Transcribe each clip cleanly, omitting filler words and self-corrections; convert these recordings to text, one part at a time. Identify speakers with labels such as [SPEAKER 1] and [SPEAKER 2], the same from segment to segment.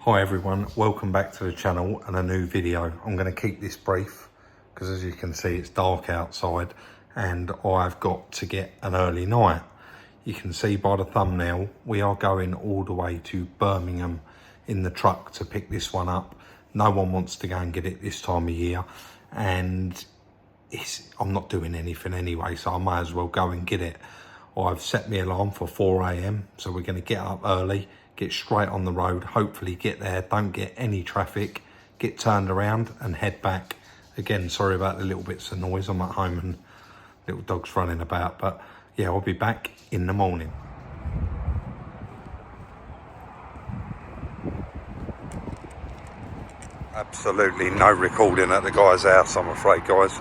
[SPEAKER 1] Hi everyone, welcome back to the channel and a new video. I'm going to keep this brief because as you can see it's dark outside and I've got to get an early night. You can see by the thumbnail we are going all the way to Birmingham in the truck to pick this one up. No one wants to go and get it this time of year and I'm not doing anything anyway, so I may as well go and get it. I've set my alarm for 4 AM, so we're going to get up early, get straight on the road, hopefully get there, don't get any traffic, get turned around and head back. Again, sorry about the little bits of noise, I'm at home and little dogs running about, but yeah, I'll be back in the morning. Absolutely no recording at the guy's house, I'm afraid, guys.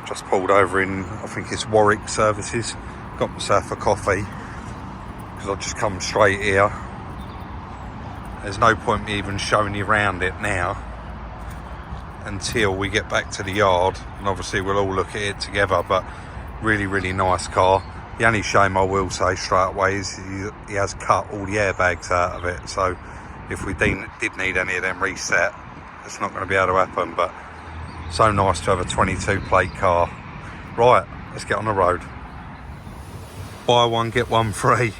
[SPEAKER 1] Just pulled over in, I think it's Warwick Services, got myself a coffee because I just come straight here. There's no point me even showing you around it now until we get back to the yard, and obviously we'll all look at it together. But really nice car. The only shame I will say straight away is he has cut all the airbags out of it, so if we did need any of them reset, it's not going to be able to happen. But so nice to have a 22 plate car. Right, let's get on the road. Buy one get one free.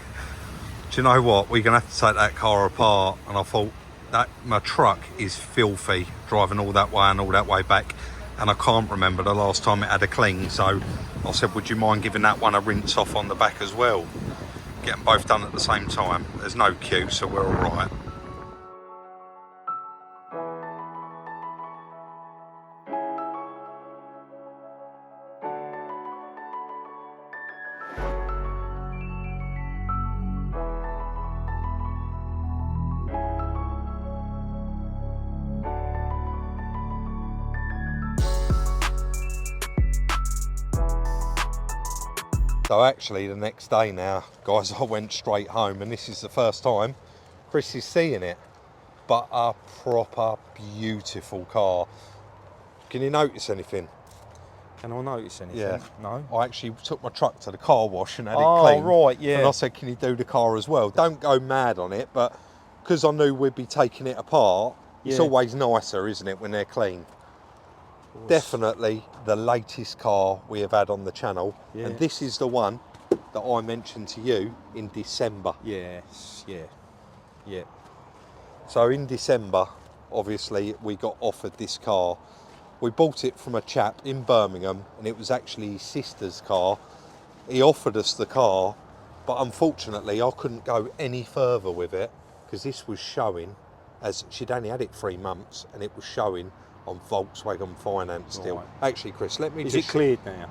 [SPEAKER 1] Do you know what, we're gonna have to take that car apart, and I thought that my truck is filthy driving all that way and all that way back, and I can't remember the last time it had a clean, so I said would you mind giving that one a rinse off on the back as well, get them both done at the same time. There's no queue, so we're all right. So actually the next day now, guys, I went straight home, and this is the first time Chris is seeing it, but a proper beautiful car. Can you notice anything?
[SPEAKER 2] Can I notice anything?
[SPEAKER 1] Yeah.
[SPEAKER 2] No?
[SPEAKER 1] I actually took my truck to the car wash and had it
[SPEAKER 2] Oh,
[SPEAKER 1] cleaned.
[SPEAKER 2] right, yeah.
[SPEAKER 1] And I said, can you do the car as well? Don't go mad on it, but because I knew we'd be taking it apart, it's always nicer, isn't it, when they're clean? Definitely the latest car we have had on the channel, and this is the one that I mentioned to you in December.
[SPEAKER 2] Yes, yeah.
[SPEAKER 1] So in December, obviously, we got offered this car. We bought it from a chap in Birmingham, and it was actually his sister's car. He offered us the car, but unfortunately I couldn't go any further with it because this was showing, as she'd only had it 3 months, and it was showing on Volkswagen finance still. Right. Actually, Chris, let me
[SPEAKER 2] Is it cleared now?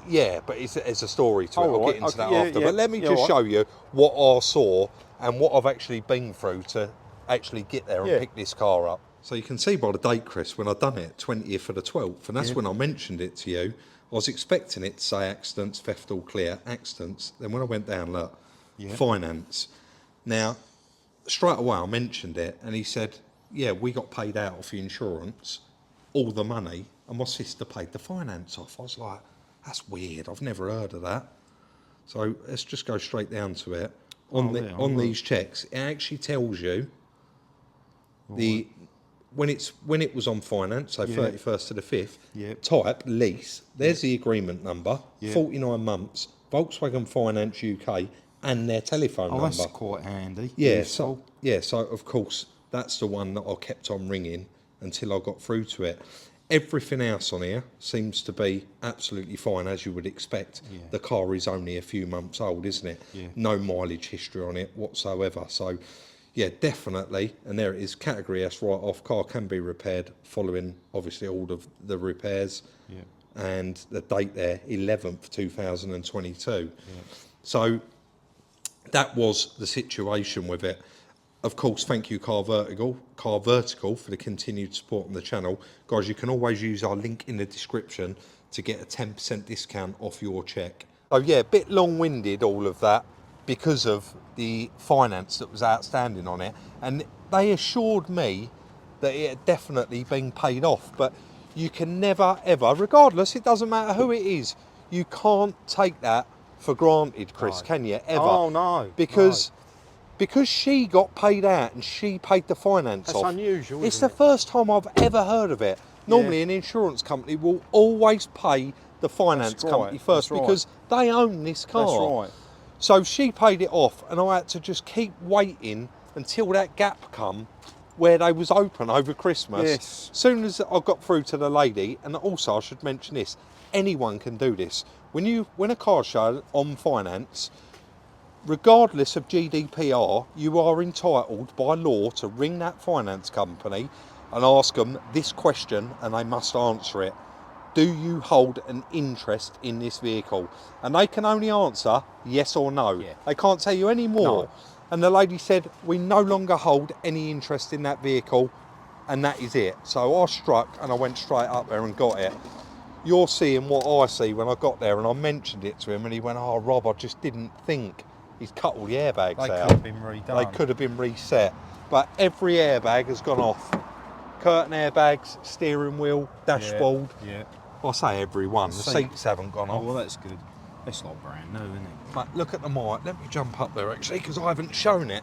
[SPEAKER 1] Yeah, but it's a story to it. I'll get into that after.
[SPEAKER 2] Yeah.
[SPEAKER 1] But let me just show you what I saw and what I've actually been through to actually get there and pick this car up. So you can see by the date, Chris, when I done it, 20th of the 12th, and that's when I mentioned it to you. I was expecting it to say accidents, theft all clear, accidents. Then when I went down, look, finance. Now, straight away I mentioned it, and he said, yeah, we got paid out off the insurance, all the money, and my sister paid the finance off. I was like, that's weird, I've never heard of that. So let's just go straight down to it. On these checks, it actually tells you when it was on finance, so 31st to the 5th, type lease, there's the agreement number, 49 months, Volkswagen Finance UK, and their telephone number.
[SPEAKER 2] That's quite handy.
[SPEAKER 1] Yeah, so of course, that's the one that I kept on ringing until I got through to it. Everything else on here seems to be absolutely fine, as you would expect. The car is only a few months old, isn't it? No mileage history on it whatsoever. So, yeah, definitely. And there it is, category S write-off. Car can be repaired following, obviously, all of the repairs. And the date there, 11th, 2022. So that was the situation with it. Of course, thank you Car Vertical for the continued support on the channel. Guys, you can always use our link in the description to get a 10% discount off your check. So yeah, a bit long-winded all of that because of the finance that was outstanding on it. And they assured me that it had definitely been paid off. But you can never, ever, regardless, it doesn't matter who it is, you can't take that for granted, Chris, can you, ever?
[SPEAKER 2] Oh, no.
[SPEAKER 1] Because because she got paid out and she paid the finance
[SPEAKER 2] That's
[SPEAKER 1] off.
[SPEAKER 2] unusual,
[SPEAKER 1] It's
[SPEAKER 2] isn't
[SPEAKER 1] the
[SPEAKER 2] it?
[SPEAKER 1] first time I've ever heard of it. Normally an insurance company will always pay the finance company first because they own this car.
[SPEAKER 2] That's right.
[SPEAKER 1] So she paid it off and I had to just keep waiting until that gap come where they was open over Christmas.
[SPEAKER 2] Yes.
[SPEAKER 1] Soon as I got through to the lady, and also I should mention this, anyone can do this. When you win a car show on finance, regardless of GDPR, you are entitled by law to ring that finance company and ask them this question, and they must answer it. Do you hold an interest in this vehicle? And they can only answer yes or no.
[SPEAKER 2] Yeah.
[SPEAKER 1] They can't tell you any more.
[SPEAKER 2] No.
[SPEAKER 1] And the lady said, we no longer hold any interest in that vehicle, and that is it. So I struck and I went straight up there and got it. You're seeing what I see when I got there, and I mentioned it to him, and he went, oh, Rob, I just didn't think. He's cut all the airbags out.
[SPEAKER 2] They could have been redone.
[SPEAKER 1] They could have been reset. But every airbag has gone off. Curtain airbags, steering wheel, dashboard.
[SPEAKER 2] Yeah.
[SPEAKER 1] I say every one. The seats haven't gone
[SPEAKER 2] Oh,
[SPEAKER 1] off.
[SPEAKER 2] well, that's good. It's not brand new, isn't it?
[SPEAKER 1] But look at the mic. Let me jump up there, actually, because I haven't shown it.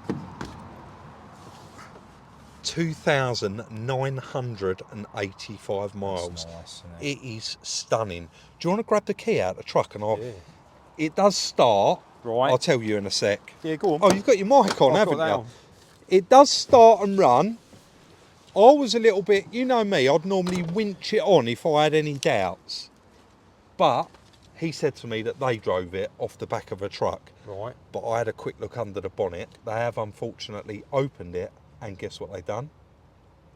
[SPEAKER 1] 2,985 miles.
[SPEAKER 2] That's nice, isn't it?
[SPEAKER 1] It is stunning. Do you want to grab the key out of the truck? And
[SPEAKER 2] Yeah.
[SPEAKER 1] it does start.
[SPEAKER 2] Right.
[SPEAKER 1] I'll tell you in a sec.
[SPEAKER 2] Yeah, go on.
[SPEAKER 1] Oh, you've got your mic on,
[SPEAKER 2] I've
[SPEAKER 1] haven't
[SPEAKER 2] got that
[SPEAKER 1] you?
[SPEAKER 2] on.
[SPEAKER 1] It does start and run. I was a little bit, you know me, I'd normally winch it on if I had any doubts. But he said to me that they drove it off the back of a truck.
[SPEAKER 2] Right.
[SPEAKER 1] But I had a quick look under the bonnet. They have unfortunately opened it, and guess what they've done?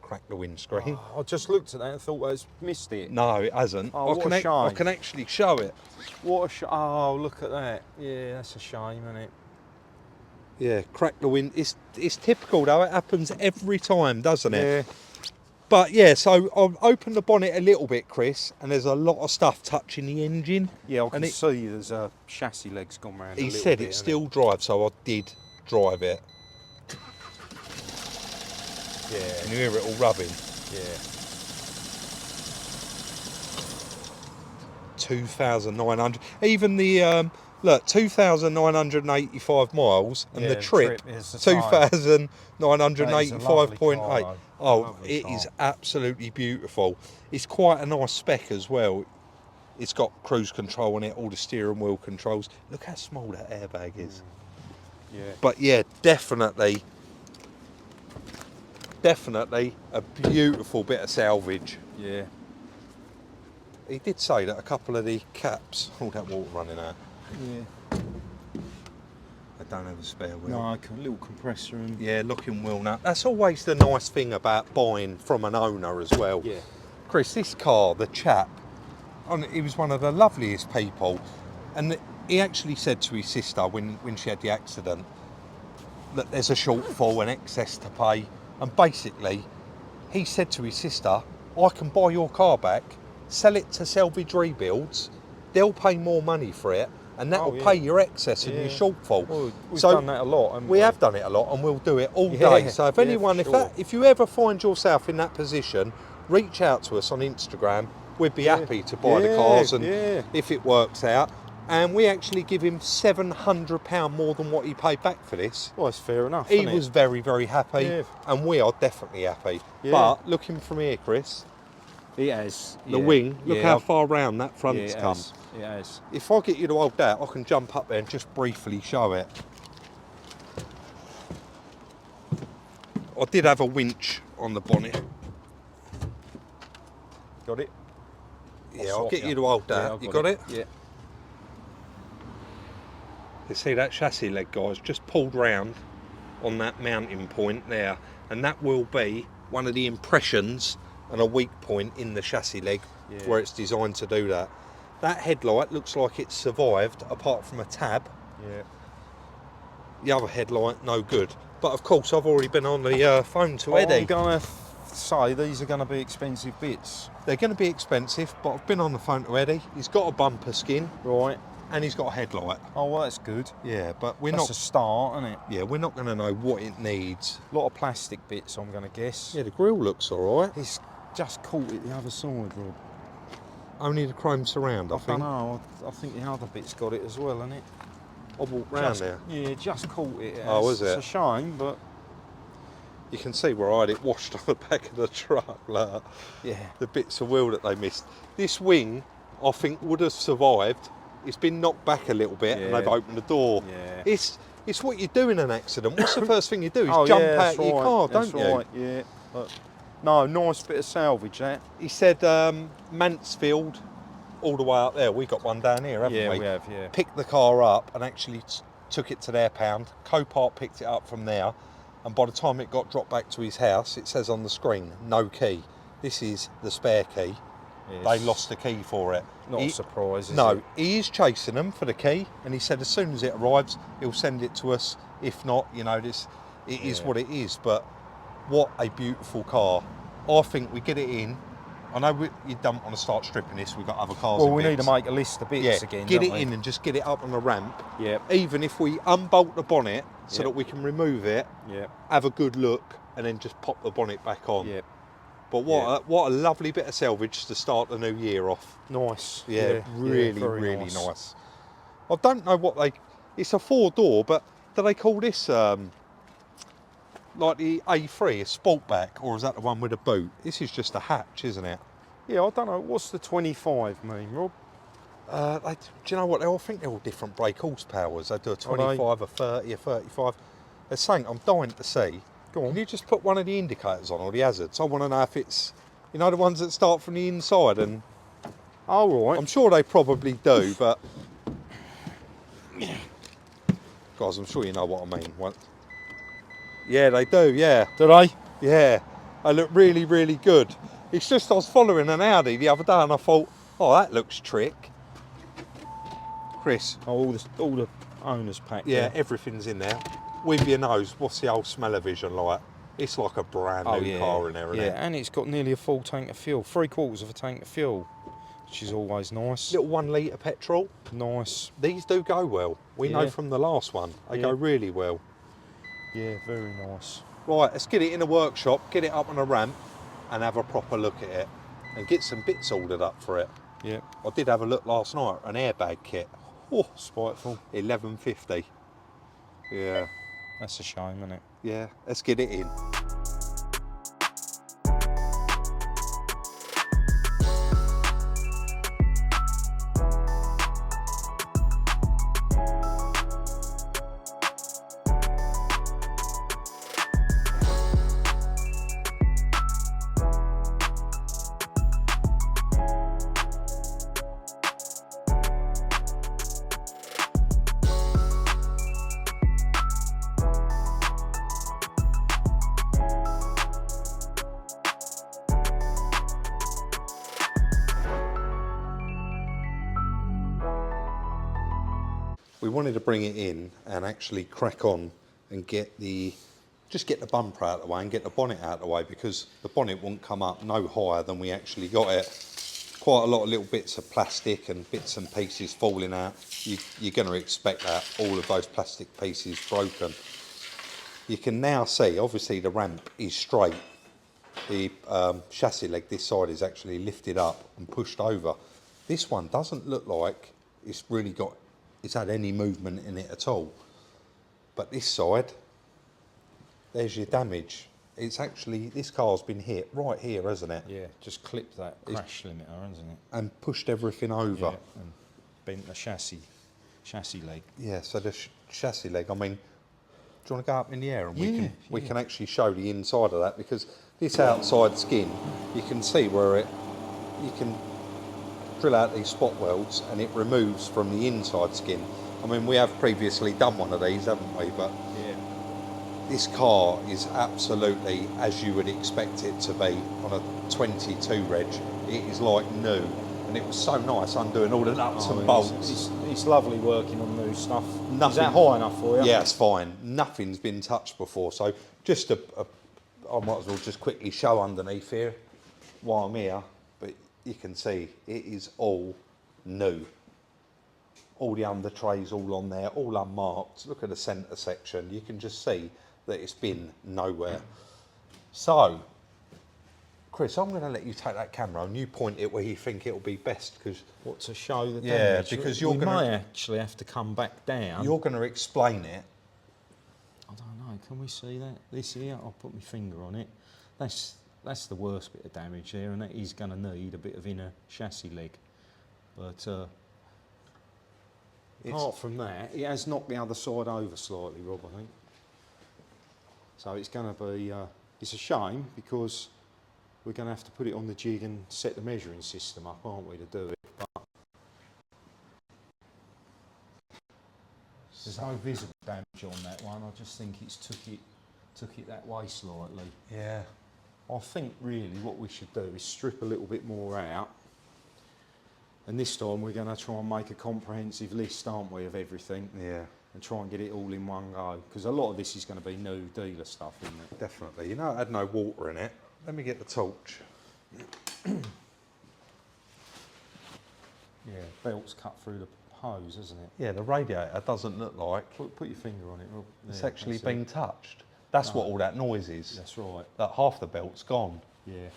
[SPEAKER 1] Cracked the windscreen.
[SPEAKER 2] I just looked at that and thought I missed it.
[SPEAKER 1] No, it hasn't.
[SPEAKER 2] Oh, what a
[SPEAKER 1] I
[SPEAKER 2] shame.
[SPEAKER 1] can actually show it.
[SPEAKER 2] What a oh, look at that. Yeah, that's a shame, isn't it?
[SPEAKER 1] Yeah, cracked the wind. It's typical though. It happens every time, doesn't it?
[SPEAKER 2] Yeah.
[SPEAKER 1] But yeah, so I've opened the bonnet a little bit, Chris, and there's a lot of stuff touching the engine.
[SPEAKER 2] Yeah, I can
[SPEAKER 1] And
[SPEAKER 2] see there's a chassis legs gone round.
[SPEAKER 1] He
[SPEAKER 2] a little
[SPEAKER 1] said
[SPEAKER 2] bit,
[SPEAKER 1] it
[SPEAKER 2] hasn't
[SPEAKER 1] still drives, so I did drive it.
[SPEAKER 2] Yeah.
[SPEAKER 1] Can you hear it all rubbing?
[SPEAKER 2] Yeah.
[SPEAKER 1] 2,900. Even the look, 2,985 miles, and
[SPEAKER 2] Yeah,
[SPEAKER 1] the
[SPEAKER 2] the
[SPEAKER 1] trip,
[SPEAKER 2] trip is the time.
[SPEAKER 1] 2,985.8. Oh,
[SPEAKER 2] Lovely
[SPEAKER 1] it
[SPEAKER 2] car.
[SPEAKER 1] is absolutely beautiful. It's quite a nice spec as well. It's got cruise control on it, all the steering wheel controls. Look how small that airbag is.
[SPEAKER 2] Yeah.
[SPEAKER 1] But yeah, definitely a beautiful bit of salvage.
[SPEAKER 2] Yeah.
[SPEAKER 1] He did say that a couple of the caps, all that water running out,
[SPEAKER 2] Yeah.
[SPEAKER 1] they don't have a spare wheel.
[SPEAKER 2] No, a little compressor and.
[SPEAKER 1] Yeah, looking wheel nut. That's always the nice thing about buying from an owner as well.
[SPEAKER 2] Yeah.
[SPEAKER 1] Chris, this car, the chap, he was one of the loveliest people, and he actually said to his sister when she had the accident that there's a shortfall and excess to pay, and basically he said to his sister, I can buy your car back, sell it to Salvage Rebuilds, they'll pay more money for it, and that will pay your excess and your shortfall.
[SPEAKER 2] Well, we've
[SPEAKER 1] So
[SPEAKER 2] done that a lot. haven't
[SPEAKER 1] we have done it a lot, and we'll do it all
[SPEAKER 2] Yeah,
[SPEAKER 1] day. So if
[SPEAKER 2] yeah,
[SPEAKER 1] anyone,
[SPEAKER 2] for sure.
[SPEAKER 1] if you ever find yourself in that position, reach out to us on Instagram. We'd be happy to buy the cars, and if it works out. And we actually give him £700 more than what he paid back for this.
[SPEAKER 2] Well, it's fair enough.
[SPEAKER 1] He
[SPEAKER 2] isn't
[SPEAKER 1] was
[SPEAKER 2] it?
[SPEAKER 1] very, very happy,
[SPEAKER 2] Yeah.
[SPEAKER 1] and we are definitely happy.
[SPEAKER 2] Yeah.
[SPEAKER 1] But looking from here, Chris,
[SPEAKER 2] It has.
[SPEAKER 1] the wing, look how far round that front's
[SPEAKER 2] it
[SPEAKER 1] come.
[SPEAKER 2] has. It has.
[SPEAKER 1] If I get you to hold that, I can jump up there and just briefly show it. I did have a winch on the bonnet.
[SPEAKER 2] Got it?
[SPEAKER 1] Yeah, I'll get you to hold that.
[SPEAKER 2] I've
[SPEAKER 1] You got it?
[SPEAKER 2] Yeah.
[SPEAKER 1] You see that chassis leg, guys, just pulled round on that mounting point there, and that will be one of the impressions and a weak point in the chassis leg where it's designed to do that. That headlight looks like it's survived apart from a tab.
[SPEAKER 2] Yeah.
[SPEAKER 1] The other headlight, no good. But of course, I've already been on the phone to Eddie.
[SPEAKER 2] I'm going to say these are going to be expensive bits.
[SPEAKER 1] They're going to be expensive, but I've been on the phone to Eddie. He's got a bumper skin.
[SPEAKER 2] Right.
[SPEAKER 1] And he's got a headlight.
[SPEAKER 2] Oh, well, that's good.
[SPEAKER 1] Yeah, but we're
[SPEAKER 2] That's
[SPEAKER 1] not.
[SPEAKER 2] a start, isn't it?
[SPEAKER 1] Yeah, we're not going to know what it needs.
[SPEAKER 2] A lot of plastic bits, I'm going to guess.
[SPEAKER 1] Yeah, the grille looks all right.
[SPEAKER 2] It's just caught it the other side, Rob.
[SPEAKER 1] Only the chrome surround, I
[SPEAKER 2] I
[SPEAKER 1] think.
[SPEAKER 2] don't know. I think the other bit's got it as well, hasn't it?
[SPEAKER 1] I walked round there.
[SPEAKER 2] Yeah, just caught it.
[SPEAKER 1] Oh, was it?
[SPEAKER 2] It's a shame, but
[SPEAKER 1] You can see where I had it washed on the back of the truck. Like,
[SPEAKER 2] yeah.
[SPEAKER 1] the bits of wheel that they missed. This wing, I think, would have survived. It's been knocked back a little bit, and
[SPEAKER 2] Yeah.
[SPEAKER 1] they've opened the door.
[SPEAKER 2] Yeah.
[SPEAKER 1] It's what you do in an accident. What's the first thing you do? Is
[SPEAKER 2] Oh,
[SPEAKER 1] jump
[SPEAKER 2] yeah,
[SPEAKER 1] out
[SPEAKER 2] that's
[SPEAKER 1] of your
[SPEAKER 2] right,
[SPEAKER 1] car,
[SPEAKER 2] that's
[SPEAKER 1] don't you?
[SPEAKER 2] right, yeah. But, no, nice bit of salvage, that.
[SPEAKER 1] He said Mansfield, all the way up there. We got one down here, haven't
[SPEAKER 2] Yeah,
[SPEAKER 1] we?
[SPEAKER 2] we have, yeah.
[SPEAKER 1] Picked the car up and actually took it to their pound. Copart picked it up from there, and by the time it got dropped back to his house, it says on the screen, no key. This is the spare key.
[SPEAKER 2] Yes.
[SPEAKER 1] They lost the key for it.
[SPEAKER 2] Not a surprise, is
[SPEAKER 1] No,
[SPEAKER 2] it?
[SPEAKER 1] he is chasing them for the key, and he said as soon as it arrives, he'll send it to us. If not, you know, it is what it is. But what a beautiful car. I think we get it in. I know you don't want to start stripping this. We've got other cars.
[SPEAKER 2] Well,
[SPEAKER 1] and
[SPEAKER 2] we
[SPEAKER 1] bits.
[SPEAKER 2] need to make a list of bits again.
[SPEAKER 1] Get
[SPEAKER 2] don't
[SPEAKER 1] it
[SPEAKER 2] we?
[SPEAKER 1] in and just get it up on the ramp.
[SPEAKER 2] Yep.
[SPEAKER 1] Even if we unbolt the bonnet so
[SPEAKER 2] Yep.
[SPEAKER 1] that we can remove it,
[SPEAKER 2] Yep.
[SPEAKER 1] have a good look, and then just pop the bonnet back on.
[SPEAKER 2] Yep.
[SPEAKER 1] But what a lovely bit of salvage to start the new year off.
[SPEAKER 2] Nice.
[SPEAKER 1] Yeah, really,
[SPEAKER 2] very
[SPEAKER 1] really nice. I don't know what it's a 4-door, but do they call this like the A3, a Sportback, or is that the one with a boot? This is just a hatch, isn't it?
[SPEAKER 2] Yeah, I don't know. What's the 25 mean, Rob?
[SPEAKER 1] Do you know what? I think they're all different brake horsepowers. They do a 25, a 30, a 35. There's something I'm dying to see.
[SPEAKER 2] Go on.
[SPEAKER 1] Can you just put one of the indicators on, or the hazards? I want to know if it's, you know, the ones that start from the inside, and
[SPEAKER 2] Oh, right.
[SPEAKER 1] I'm sure they probably do, but guys, I'm sure you know what I mean. Yeah, they do, yeah.
[SPEAKER 2] Do they?
[SPEAKER 1] Yeah, they look really, really good. It's just I was following an Audi the other day and I thought, oh, that looks trick. Chris.
[SPEAKER 2] Oh, all the owners pack.
[SPEAKER 1] Yeah, everything's in there. With your nose, what's the old smell-o-vision like? It's like a brand new car in there, isn't it?
[SPEAKER 2] Yeah, and it's got nearly a full tank of fuel. 3/4 of a tank of fuel, which is always nice.
[SPEAKER 1] Little 1 litre petrol.
[SPEAKER 2] Nice.
[SPEAKER 1] These do go well. We know
[SPEAKER 2] Yeah.
[SPEAKER 1] from the last one. They go
[SPEAKER 2] Yeah.
[SPEAKER 1] really well.
[SPEAKER 2] Yeah, very nice.
[SPEAKER 1] Right, let's get it in a workshop, get it up on a ramp, and have a proper look at it. And get some bits ordered up for it.
[SPEAKER 2] Yeah.
[SPEAKER 1] I did have a look last night, an airbag kit. Oh,
[SPEAKER 2] Spiteful.
[SPEAKER 1] 11.50. Yeah,
[SPEAKER 2] That's a shame, isn't it?
[SPEAKER 1] yeah, let's get it in. We wanted to bring it in and actually crack on and just get the bumper out of the way and get the bonnet out of the way, because the bonnet won't come up no higher than we actually got it. Quite a lot of little bits of plastic and bits and pieces falling out. You're going to expect that, all of those plastic pieces broken. You can now see, obviously the ramp is straight. The chassis leg this side is actually lifted up and pushed over. This one doesn't look like it's had any movement in it at all. But this side, there's your damage. It's actually, this car's been hit right here, hasn't it?
[SPEAKER 2] Yeah, just clipped that crash limiter, hasn't it?
[SPEAKER 1] And pushed everything over.
[SPEAKER 2] Yeah, and bent the chassis leg.
[SPEAKER 1] Yeah, so the chassis leg, I mean, do you want to go up in the air and we
[SPEAKER 2] Yeah,
[SPEAKER 1] can actually show the inside of that, because this outside skin, you can see where you can drill out these spot welds and it removes from the inside skin. I mean, we have previously done one of these, haven't we? But
[SPEAKER 2] Yeah.
[SPEAKER 1] this car is absolutely as you would expect it to be on a 22 reg. It is like new, and it was so nice undoing all the nuts and bolts.
[SPEAKER 2] It's lovely working on new stuff.
[SPEAKER 1] Nothing.
[SPEAKER 2] Is that high enough for you?
[SPEAKER 1] Yeah, it's fine. Nothing's been touched before, so just I might as well just quickly show underneath here while I'm here. But you can see it is all new. All the under trays all on there, all unmarked. Look at the centre section. You can just see that it's been nowhere. So, Chris, I'm going to let you take that camera and you point it where you think it'll be best, because
[SPEAKER 2] What, to show the
[SPEAKER 1] yeah,
[SPEAKER 2] damage?
[SPEAKER 1] because
[SPEAKER 2] we may actually have to come back down.
[SPEAKER 1] you're going to explain it.
[SPEAKER 2] I don't know. Can we see that? This here, I'll put my finger on it. That's the worst bit of damage there, and that is going to need a bit of inner chassis leg. But apart from that, it has knocked the other side over slightly, Rob, I think. So it's going to be, it's a shame, because we're going to have to put it on the jig and set the measuring system up, aren't we, to do it? But there's no visible damage on that one. I just think it's took it that way slightly.
[SPEAKER 1] Yeah.
[SPEAKER 2] I think really what we should do is strip a little bit more out, and this time we're going to try and make a comprehensive list, aren't we, of everything.
[SPEAKER 1] Yeah.
[SPEAKER 2] And try and get it all in one go, because a lot of this is going to be new dealer stuff, isn't it?
[SPEAKER 1] Definitely. You know, it had no water in it. Let me get the torch.
[SPEAKER 2] Yeah, belt's cut through the hose, isn't it?
[SPEAKER 1] Yeah, the radiator doesn't look like
[SPEAKER 2] Put your finger on it, Rob.
[SPEAKER 1] it's
[SPEAKER 2] Yeah,
[SPEAKER 1] actually
[SPEAKER 2] that's
[SPEAKER 1] been
[SPEAKER 2] it.
[SPEAKER 1] touched. That's what all that noise is.
[SPEAKER 2] That's right.
[SPEAKER 1] That half the belt's gone.
[SPEAKER 2] Yeah.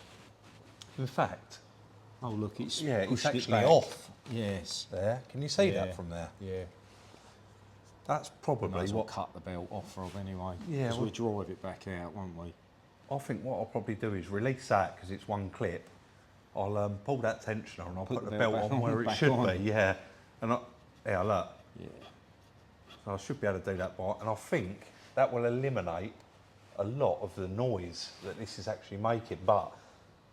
[SPEAKER 1] In fact,
[SPEAKER 2] Oh look, it's
[SPEAKER 1] it's
[SPEAKER 2] pushed it
[SPEAKER 1] actually
[SPEAKER 2] back.
[SPEAKER 1] off
[SPEAKER 2] Yes.
[SPEAKER 1] there. Can you see
[SPEAKER 2] Yeah.
[SPEAKER 1] that from there?
[SPEAKER 2] Yeah.
[SPEAKER 1] That's probably
[SPEAKER 2] Might as well
[SPEAKER 1] what
[SPEAKER 2] cut the belt off, Rob, anyway.
[SPEAKER 1] Yeah,
[SPEAKER 2] Because we'll drive it back out, won't we?
[SPEAKER 1] I think. What I'll probably do is release that, because it's one clip. I'll pull that tensioner and I'll put the belt
[SPEAKER 2] back
[SPEAKER 1] on where it
[SPEAKER 2] back
[SPEAKER 1] should
[SPEAKER 2] on.
[SPEAKER 1] be. Yeah. And yeah, look.
[SPEAKER 2] Yeah.
[SPEAKER 1] So I should be able to do that by, and I think that will eliminate a lot of the noise that this is actually making. But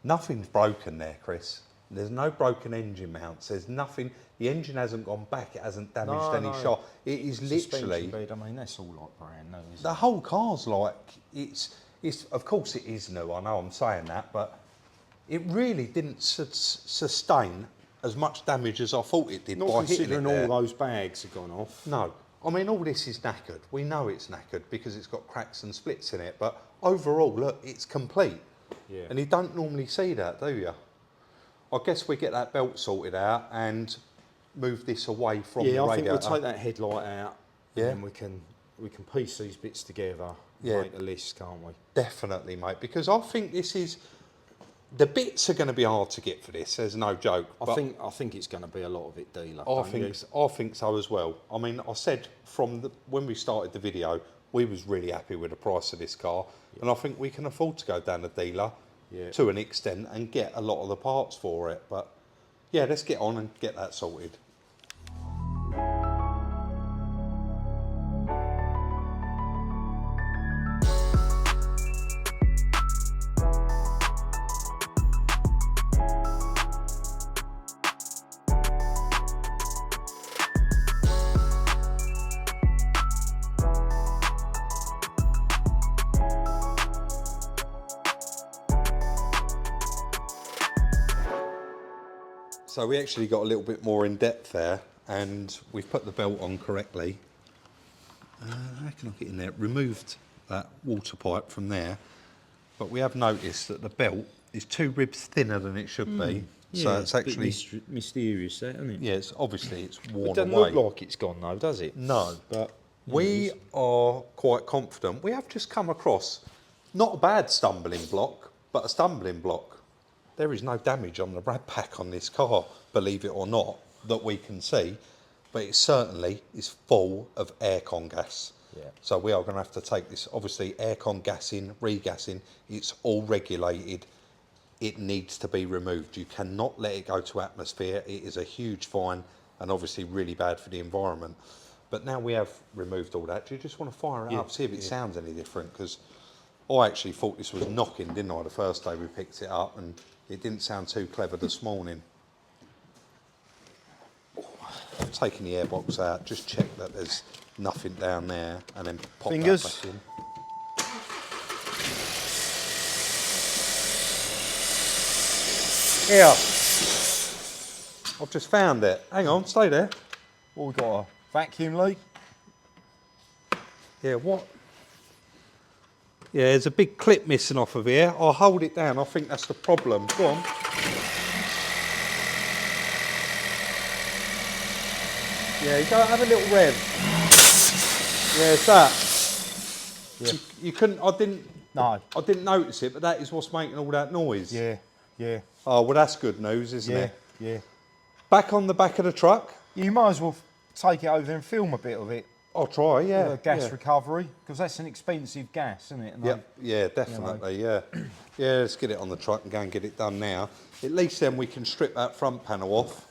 [SPEAKER 1] nothing's broken there, Chris. There's no broken engine mounts. There's nothing. The engine hasn't gone back. It hasn't damaged any shot. It is literally.
[SPEAKER 2] Suspension bed, I mean, that's all like brand new, isn't
[SPEAKER 1] The
[SPEAKER 2] it?
[SPEAKER 1] whole car's like it's. Of course, it is new. I know I'm saying that, but it really didn't sustain as much damage as I thought it did
[SPEAKER 2] Not
[SPEAKER 1] by hitting it
[SPEAKER 2] considering
[SPEAKER 1] there.
[SPEAKER 2] all those bags have gone off.
[SPEAKER 1] No. I mean, all this is knackered. We know it's knackered because it's got cracks and splits in it. But overall, look, it's complete.
[SPEAKER 2] Yeah.
[SPEAKER 1] And you don't normally see that, do you? I guess we get that belt sorted out and move this away from the
[SPEAKER 2] Yeah, I think
[SPEAKER 1] radiator.
[SPEAKER 2] we'll take that headlight out.
[SPEAKER 1] Yeah.
[SPEAKER 2] And then we can piece these bits together.
[SPEAKER 1] Yeah.
[SPEAKER 2] Make a list, can't we?
[SPEAKER 1] Definitely, mate, because I think this is... The bits are going to be hard to get for this, there's no joke.
[SPEAKER 2] I think it's going to be a lot of it dealer.
[SPEAKER 1] I think so as well. I mean, I said when we started the video, we was really happy with the price of this car, and I think we can afford to go down the dealer to an extent and get a lot of the parts for it. But yeah, let's get on and get that sorted. So we actually got a little bit more in depth there, and we've put the belt on correctly. How can I get in there? Removed that water pipe from there, but we have noticed that the belt is 2 ribs thinner than it should be. So it's actually
[SPEAKER 2] mysterious, that, isn't it?
[SPEAKER 1] yeah. It's obviously it's worn
[SPEAKER 2] It doesn't
[SPEAKER 1] away.
[SPEAKER 2] look like it's gone though, does it?
[SPEAKER 1] No,
[SPEAKER 2] But
[SPEAKER 1] we are quite confident. We have just come across not a bad stumbling block, but a stumbling block. There is no damage on the rad pack on this car, believe it or not, that we can see, but it certainly is full of aircon gas.
[SPEAKER 2] Yeah.
[SPEAKER 1] So we are going to have to take this, obviously aircon gassing, regassing, it's all regulated. It needs to be removed. You cannot let it go to atmosphere. It is a huge fine and obviously really bad for the environment. But now we have removed all that. Do you just want to fire it up, see if it sounds any different? Because I actually thought this was knocking, didn't I, the first day we picked it up, and it didn't sound too clever this morning. I've taken the airbox out, just check that there's nothing down there, and then pop
[SPEAKER 2] Fingers.
[SPEAKER 1] that back in. Here. I've just found it. Hang on, stay there.
[SPEAKER 2] What we got? A vacuum leak?
[SPEAKER 1] Yeah, what? Yeah, there's a big clip missing off of here. I'll hold it down. I think that's the problem. Go on. Yeah, you go have a little rev. Yeah, it's that. Yeah. You couldn't, I didn't,
[SPEAKER 3] No.
[SPEAKER 1] I didn't notice it, but that is what's making all that noise.
[SPEAKER 3] Yeah, yeah.
[SPEAKER 1] Oh, well, that's good news, isn't it?
[SPEAKER 3] Yeah.
[SPEAKER 1] Back on the back of the truck.
[SPEAKER 3] You might as well take it over and film a bit of it.
[SPEAKER 1] I'll try, yeah.
[SPEAKER 3] Gas recovery, because that's an expensive gas, isn't it? And
[SPEAKER 1] Yeah, definitely, yeah. Yeah, let's get it on the truck and go and get it done now. At least then we can strip that front panel off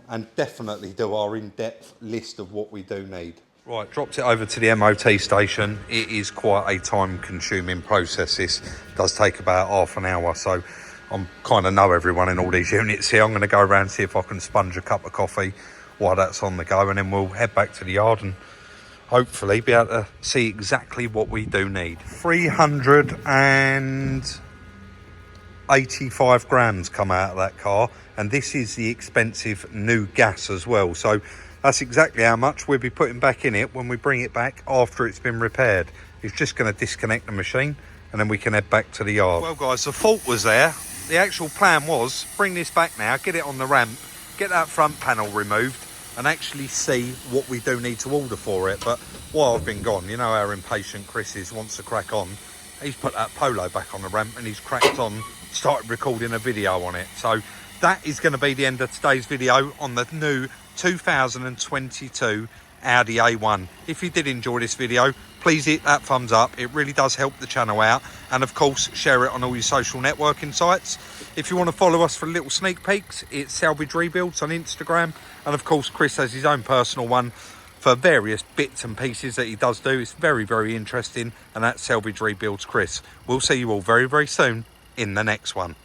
[SPEAKER 1] and definitely do our in-depth list of what we do need. Right, dropped it over to the MOT station. It is quite a time-consuming process. This does take about half an hour, so I kind of know everyone in all these units here. I'm going to go around and see if I can sponge a cup of coffee while that's on the go, and then we'll head back to the yard and hopefully be able to see exactly what we do need. 385 grams come out of that car, and this is the expensive new gas as well. So that's exactly how much we'll be putting back in it when we bring it back after it's been repaired. It's just going to disconnect the machine and then we can head back to the yard. Well guys, the fault was there. The actual plan was bring this back now, get it on the ramp, get that front panel removed and actually see what we do need to order for it. But while I've been gone, you know how impatient Chris is, wants to crack on. He's put that Polo back on the ramp and he's cracked on, started recording a video on it. So that is going to be the end of today's video on the new 2022 Audi A1. If you did enjoy this video, please hit that thumbs up. It really does help the channel out. And of course, share it on all your social networking sites. If you want to follow us for little sneak peeks, it's Salvage Rebuilds on Instagram. And of course, Chris has his own personal one for various bits and pieces that he does do. It's very, very interesting. And that's Salvage Rebuilds Chris. We'll see you all very, very soon in the next one.